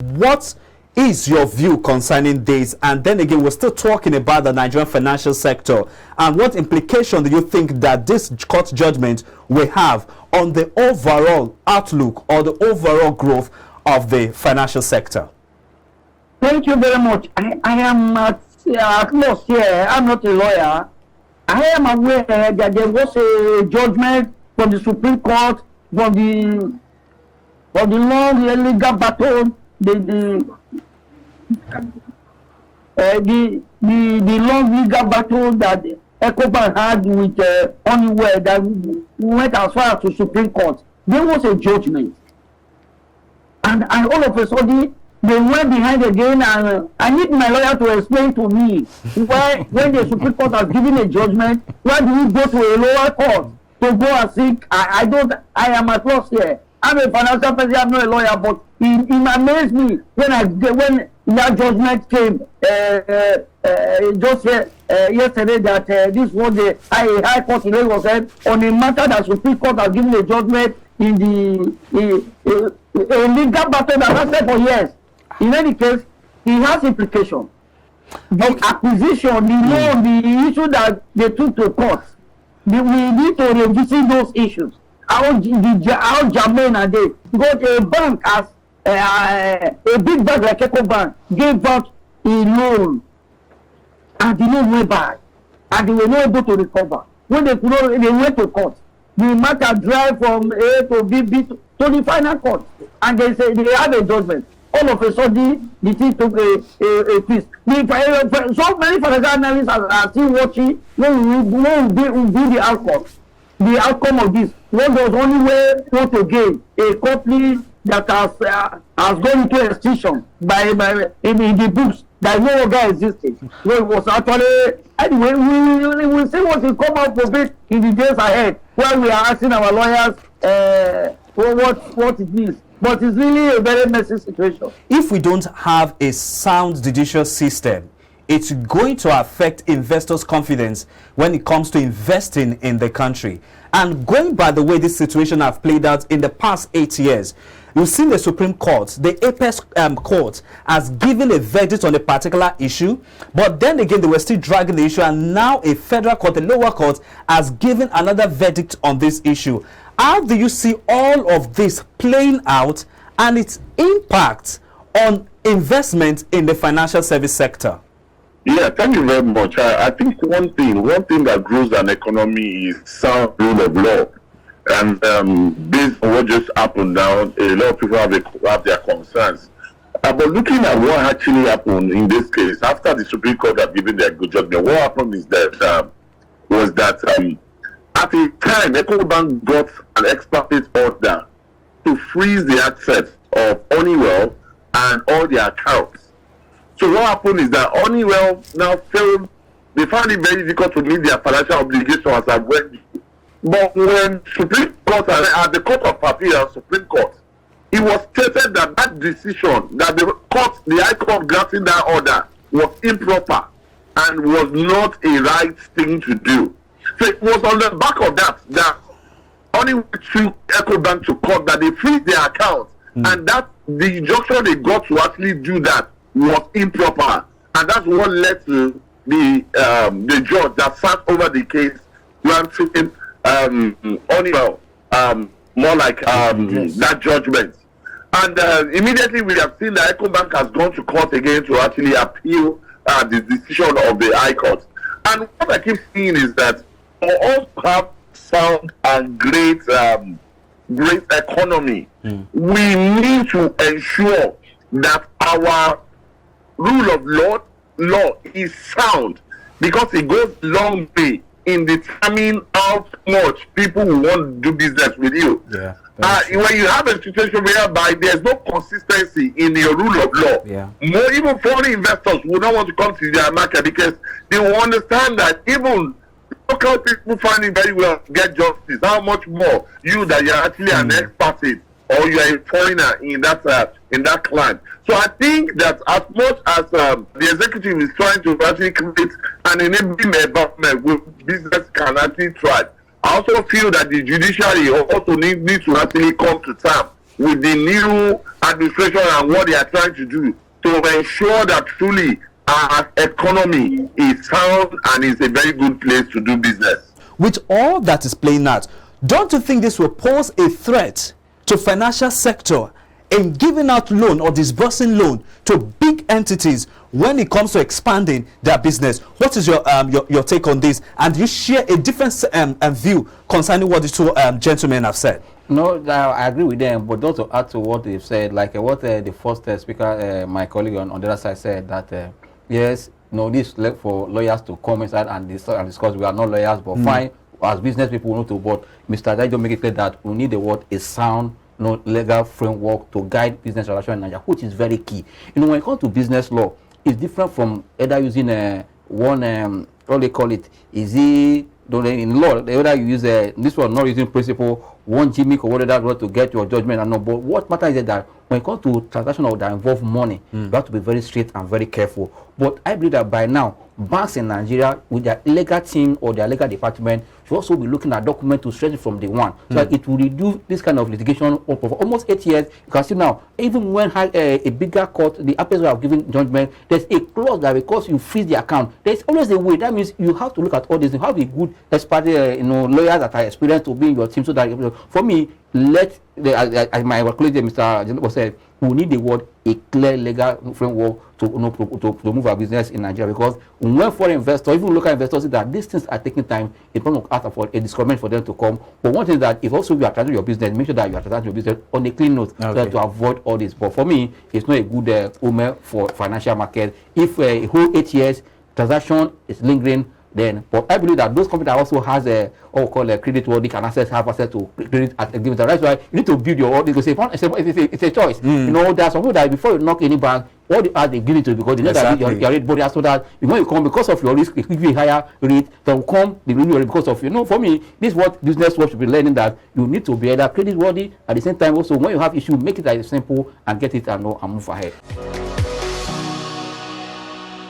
What is your view concerning this? And then again, we're still talking about the Nigerian financial sector. And what implication do you think that this court judgment will have on the overall outlook or the overall growth of the financial sector? Thank you very much. I am at loss here. I'm not a lawyer. I am aware that there was a judgment from the Supreme Court for the long legal battle, the long legal battle that Ecobank had with Honeywell that went as far as to Supreme Court. There was a judgment, and all of a sudden they went behind again, and I need my lawyer to explain to me why, when the Supreme Court has given a judgment, why do we go to a lower court to go and seek? I am at loss here. I'm a financial person, I'm not a lawyer, but it amazed me when that judgment came just yesterday that this was the High Court in Lagos said on a matter that Supreme Court has given a judgment in the legal battle that lasted for years. In any case, it has implication. The acquisition, the loan, the issue that they took to court, we need to revisit those issues. How germane are they? Because a bank has a big bank like Ecobank gave out a loan, and the loan went bad, and they were not able to recover. When they went to court. The matter drive from A to B to the final court, and they say they have a judgment. All of a sudden, the thing took a twist. So many financial analysts are still watching. When will be the outcome? The outcome of this. What does Honeywell want to gain? A company that has gone into extinction in the books that no longer existed. So it was actually, anyway, we will see what will come out of it in the days ahead, while we are asking our lawyers what it means. But it's really a very messy situation. If we don't have a sound judicial system, it's going to affect investors' confidence when it comes to investing in the country. And going by the way this situation has played out in the past 8 years, you've seen the Supreme Court, the Apex Court, has given a verdict on a particular issue, but then again they were still dragging the issue, and now a federal court, a lower court, has given another verdict on this issue. How do you see all of this playing out and its impact on investment in the financial service sector? Yeah, thank you very much. I think one thing that grows an economy is sound rule of law. And based on what just happened now, a lot of people have their concerns. But looking at what actually happened in this case, after the Supreme Court had given their good judgment, what happened is that at the time, Ecobank got an explicit order to freeze the assets of Honeywell and all their accounts. So what happened is that Honeywell now failed. They found it very difficult to meet their financial obligations as I went. But when Supreme Court at the Court of Appeal and Supreme Court, it was stated that decision, that the High Court granting that order was improper and was not a right thing to do. So it was on the back of that Honeywell took Ecobank to court that they freeze their accounts, and that the injunction they got to actually do that was improper, and that's what led to the judge that sat over the case granting Honeywell more like that judgment. And immediately we have seen that Ecobank has gone to court again to actually appeal the decision of the High Court. And what I keep seeing is that for us to have sound and great economy, we need to ensure that our rule of law is sound, because it goes a long way in determining how much people will want to do business with you. Yeah, when you have a situation whereby there's no consistency in your rule of law, even foreign investors will not want to come to their market, because they will understand that even local people find it very well to get justice. How much more you that you're actually an expert or you're a foreigner in that client. So I think that as much as the executive is trying to actually create an enabling environment where business can actually thrive, I also feel that the judiciary also need to actually come to terms with the new administration and what they are trying to do to ensure that truly our economy is sound and is a very good place to do business. With all that is playing out, don't you think this will pose a threat to financial sector in giving out loan or disbursing loan to big entities when it comes to expanding their business? What is your take on this? And you share a different view concerning what the two gentlemen have said? No, I agree with them, but just to add to what they've said, like what the first speaker, my colleague on the other side said, that yes, no, this is for lawyers to come inside and discuss. We are not lawyers, but fine, as business people, we know to. But Mr. Dajo make it clear that we need a sound, legal framework to guide business relations in Nigeria, which is very key. When it comes to business law, it's different from either using one what they call it, in law, whether you use this one not using principle, one gimmick or whatever to get your judgment and no. But what matters is that when it comes to transactions that involve money, you have to be very straight and very careful. But I believe that by now, banks in Nigeria with their legal team or their legal department should also be looking at documents to stretch it from day one, so that it will reduce this kind of litigation for almost 8 years. You can see now, even when a bigger court, the appeals have given judgment, there's a clause that because you freeze the account, there's always a way. That means you have to look at all this. You have a good expert, lawyers that are experienced to be in your team, so that for me, as my colleague Mr. General said, we need a clear legal framework to move our business in Nigeria, because when foreign investors, even local investors, see that these things are taking time, it's going to ask for a discouragement for them to come. But one thing is that if also you are transacting your business, make sure that you are transacting your business on a clean note, so that to avoid all this. But for me, it's not a good omen for financial market. If a whole 8 years transaction is lingering, then, but I believe that those companies that also has what we call a credit worthy can have access to credit at a given time. That's why you need to build your own. It's a choice. There are some people that before you knock any bank, all the ads they give it to you because they know that your rate, but so that when you come because of your risk, it give you a higher rate. They will come, they will because of for me, this is what business world should be learning, that you need to be either credit worthy at the same time. Also, when you have issue, make it as simple and get it and move ahead.